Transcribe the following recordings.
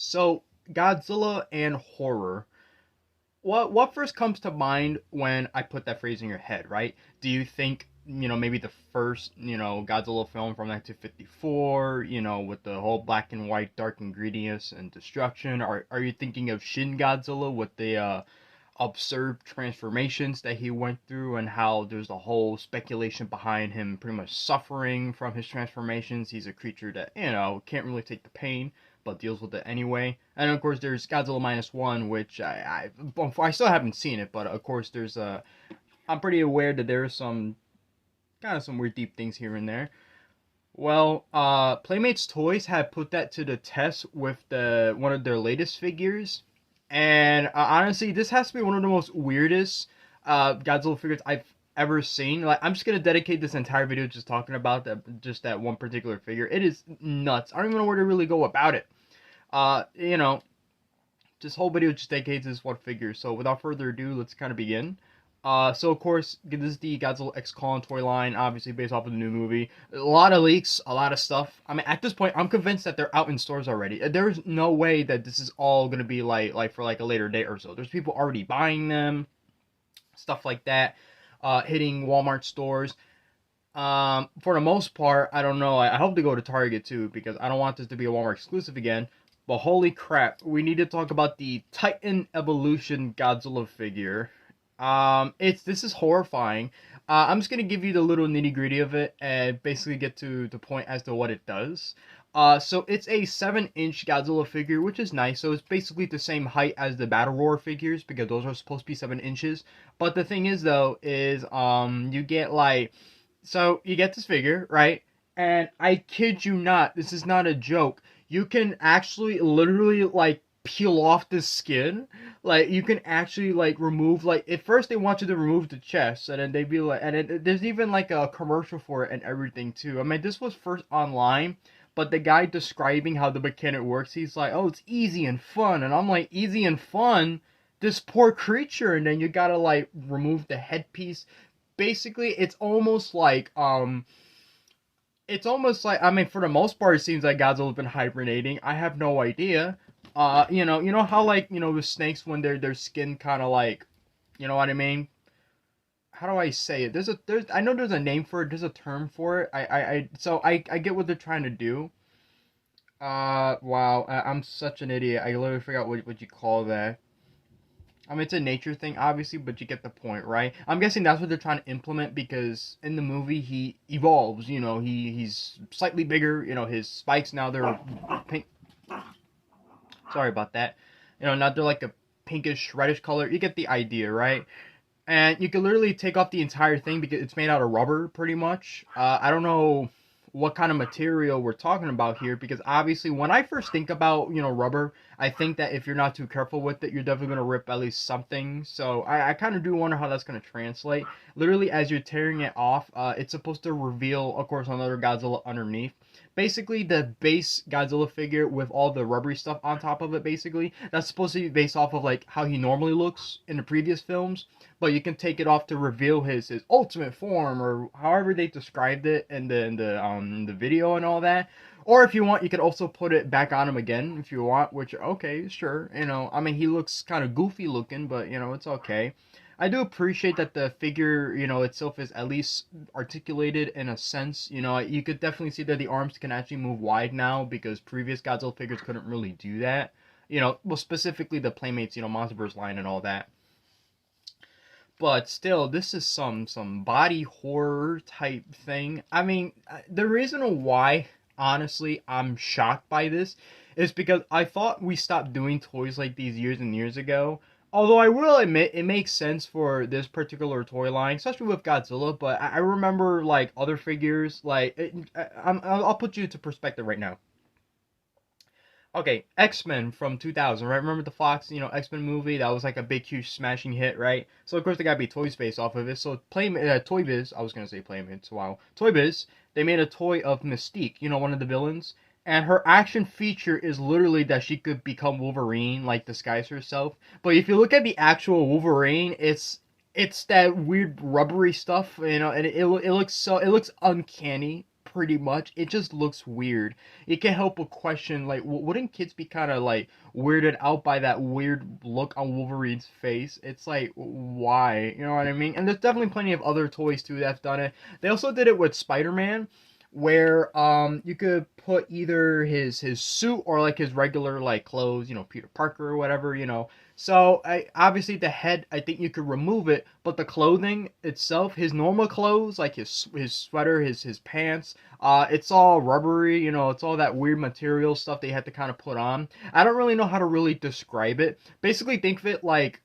So, Godzilla and horror. What first comes to mind when I put that phrase in your head, right? Do you think, maybe the first, Godzilla film from 1954, with the whole black and white dark ingredients and destruction? Are you thinking of Shin Godzilla with the absurd transformations that he went through and how there's a whole speculation behind him pretty much suffering from his transformations? He's a creature that, can't really take the pain but deals with it anyway. And of course, there's Godzilla minus one, which I still haven't seen it, but of course, I'm pretty aware that there's some kind of some weird deep things here and there. Well, Playmates Toys have put that to the test with the one of their latest figures, and honestly, this has to be one of the most weirdest Godzilla figures I've ever seen. Like, I'm just gonna dedicate this entire video just talking about that one particular figure. It is nuts. I don't even know where to really go about it. Uh, you know, this whole video just dedicates this one figure. So without further ado, let's kind of begin. So of course, this is the Godzilla X Kong toy line, obviously based off of the new movie. A lot of leaks, a lot of stuff. I mean, at this point, I'm convinced that they're out in stores already. There's no way that this is all gonna be like for like a later date or so. There's people already buying them, stuff like that, hitting Walmart stores. For the most part, I don't know. I hope to go to Target too because I don't want this to be a Walmart exclusive again. But holy crap, we need to talk about the Titan Evolution Godzilla figure. It's this is horrifying. I'm just gonna give you the little nitty gritty of it and basically get to the point as to what it does. So it's a 7-inch Godzilla figure, which is nice. So it's basically the same height as the Battle Roar figures because those are supposed to be 7 inches. But the thing is though, is you get like, so you get this figure, right? And I kid you not, this is not a joke. You can actually literally like peel off the skin. Like you can actually like remove, like at first they want you to remove the chest and then they be like, and there's even like a commercial for it and everything too. I mean, this was first online, but the guy describing how the mechanic works, he's like, oh, it's easy and fun. And I'm like, easy and fun? This poor creature. And then you gotta like remove the headpiece. Basically, it's almost like, I mean, for the most part, it seems like Godzilla's been hibernating. I have no idea. You know how like with snakes when their skin kind of like, you know what I mean? How do I say it? I know there's a name for it. There's a term for it. So I get what they're trying to do. Wow, I'm such an idiot. I literally forgot what you call that. I mean, it's a nature thing, obviously, but you get the point, right? I'm guessing that's what they're trying to implement because in the movie he evolves. He's slightly bigger. His spikes now they're pink. Sorry about that. Now they're like a pinkish, reddish color. You get the idea, right? And you can literally take off the entire thing because it's made out of rubber, pretty much. I don't know what kind of material we're talking about here because obviously when I first think about rubber, I think that if you're not too careful with it, you're definitely gonna rip at least something. So I kind of do wonder how that's gonna translate. Literally, as you're tearing it off, it's supposed to reveal, of course, another Godzilla underneath. Basically, the base Godzilla figure with all the rubbery stuff on top of it, basically, that's supposed to be based off of like how he normally looks in the previous films, but you can take it off to reveal his ultimate form or however they described it in the video and all that. Or if you want, you could also put it back on him again if you want, which okay, sure. I mean, he looks kind of goofy looking, but it's okay. I do appreciate that the figure, itself is at least articulated in a sense. You could definitely see that the arms can actually move wide now because previous Godzilla figures couldn't really do that. Well, specifically the Playmates, Monsterverse line and all that. But still, this is some body horror type thing. I mean, the reason why, honestly, I'm shocked by this is because I thought we stopped doing toys like these years and years ago. Although I will admit it makes sense for this particular toy line, especially with Godzilla. But I remember like other figures, like I'll put you into perspective right now. Okay, X-Men from 2000, right? Remember the Fox, X-Men movie? That was like a big, huge, smashing hit, right? So, of course, they gotta be toys based off of it. So, Toy Biz, I was gonna say Playmates, wow. Toy Biz, they made a toy of Mystique, one of the villains. And her action feature is literally that she could become Wolverine, like disguise herself. But if you look at the actual Wolverine, it's that weird rubbery stuff, and it looks uncanny pretty much. It just looks weird. It can't help but question, like, wouldn't kids be kind of like weirded out by that weird look on Wolverine's face? It's like, why? You know what I mean? And there's definitely plenty of other toys too that's done it. They also did it with Spider-Man, where you could put either his suit or like his regular like clothes, Peter Parker or whatever, So obviously the head, I think you could remove it, but the clothing itself, his normal clothes, like his sweater, his pants, it's all rubbery, it's all that weird material stuff they had to kind of put on. I don't really know how to really describe it. Basically, think of it like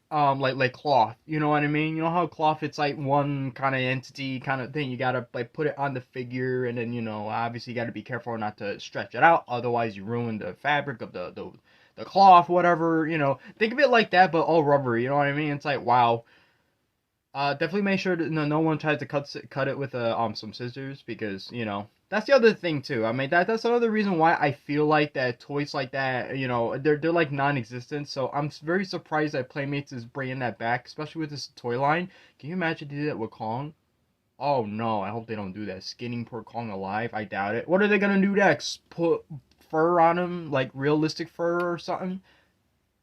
cloth. You know what I mean? You know how cloth, it's like one kind of entity kind of thing. You gotta like put it on the figure, and then obviously you gotta be careful not to stretch it out, otherwise you ruin the fabric of the cloth, whatever. Think of it like that, but all rubbery. You know what I mean? It's like, wow. Definitely make sure that no one tries to cut it with some scissors, because that's the other thing too. I mean that's another reason why I feel like that toys like that, they're like non-existent. So I'm very surprised that Playmates is bringing that back, especially with this toy line. Can you imagine they did that with Kong? Oh no, I hope they don't do that. Skinning poor Kong alive. I doubt it. What are they gonna do next? Put fur on him, like realistic fur or something?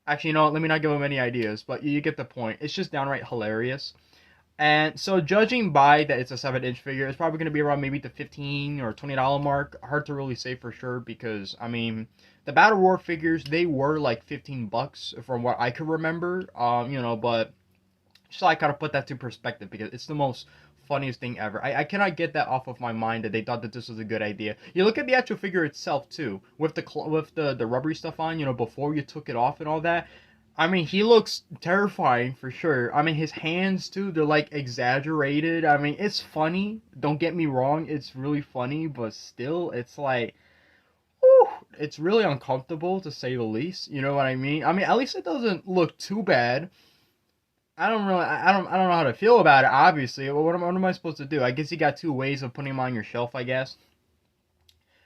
Actually, let me not give him any ideas, but you get the point. It's just downright hilarious. And so, judging by that it's a 7-inch figure, it's probably going to be around maybe the $15 or $20 mark. Hard to really say for sure, because I mean, the Battle Roar figures, they were like $15 from what I could remember. But just so I kind of put that to perspective, because it's the most funniest thing ever. I cannot get that off of my mind that they thought that this was a good idea. You look at the actual figure itself too, with the rubbery stuff on, before you took it off and all that. I mean, he looks terrifying for sure. I mean, his hands too, they're like exaggerated. I mean, it's funny. Don't get me wrong, it's really funny, but still, it's like, whew, it's really uncomfortable to say the least. You know what I mean? I mean, at least it doesn't look too bad. I don't know how to feel about it. Obviously, what am I supposed to do? I guess you got two ways of putting him on your shelf, I guess.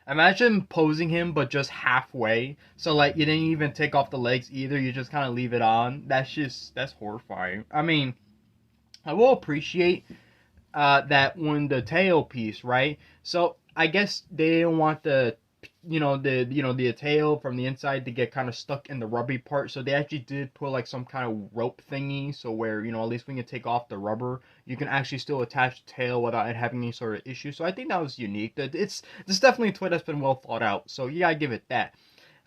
Imagine posing him, but just halfway. So, like, you didn't even take off the legs either. You just kind of leave it on. That's horrifying. I mean, I will appreciate that when the tail piece, right? So, I guess they don't want the tail from the inside to get kind of stuck in the rubbery part. So they actually did put like some kind of rope thingy, so where at least when you take off the rubber, you can actually still attach the tail without it having any sort of issue. So I think that was unique. That it's definitely a toy that's been well thought out. So you gotta give it that.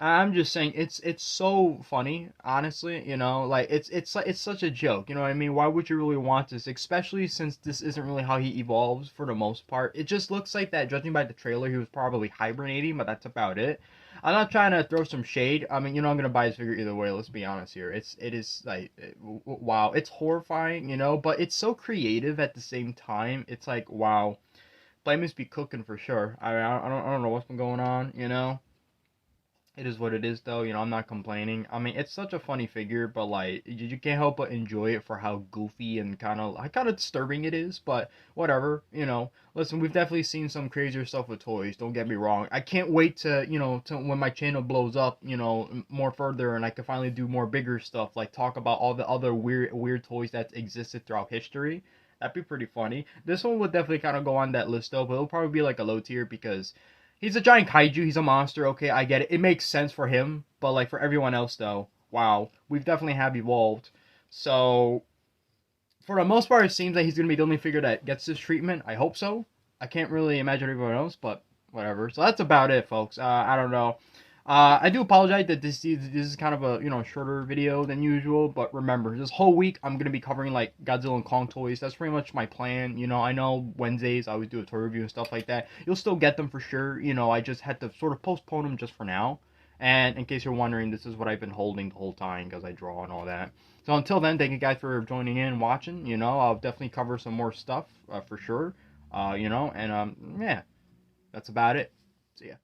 I'm just saying it's so funny, honestly. Like it's such a joke. You know what I mean? Why would you really want this, especially since this isn't really how he evolves for the most part? It just looks like that. Judging by the trailer, he was probably hibernating, but that's about it. I'm not trying to throw some shade. I mean, I'm gonna buy his figure either way. Let's be honest here. It is like, wow, it's horrifying, but it's so creative at the same time. It's like, wow, Blame must be cooking for sure. I don't know what's been going on. It is what it is, though. I'm not complaining. I mean, it's such a funny figure, but like, you can't help but enjoy it for how goofy and kind of disturbing it is. But whatever. Listen, we've definitely seen some crazier stuff with toys. Don't get me wrong. I can't wait to when my channel blows up, more further, and I can finally do more bigger stuff, like talk about all the other weird toys that existed throughout history. That'd be pretty funny. This one would definitely kind of go on that list though, but it'll probably be like a low tier because he's a giant kaiju. He's a monster. Okay, I get it. It makes sense for him, but like for everyone else, though, wow, we've definitely have evolved. So for the most part, it seems like he's gonna be the only figure that gets this treatment. I hope so. I can't really imagine everyone else, but whatever. So that's about it, folks. I don't know. I do apologize that this is kind of a shorter video than usual, but remember, this whole week I'm gonna be covering like Godzilla and Kong toys. That's pretty much my plan. I know Wednesdays I always do a toy review and stuff like that. You'll still get them for sure. I just had to sort of postpone them just for now. And in case you're wondering, this is what I've been holding the whole time because I draw and all that. So until then, thank you guys for joining in and watching. I'll definitely cover some more stuff for sure. And yeah, that's about it. See ya.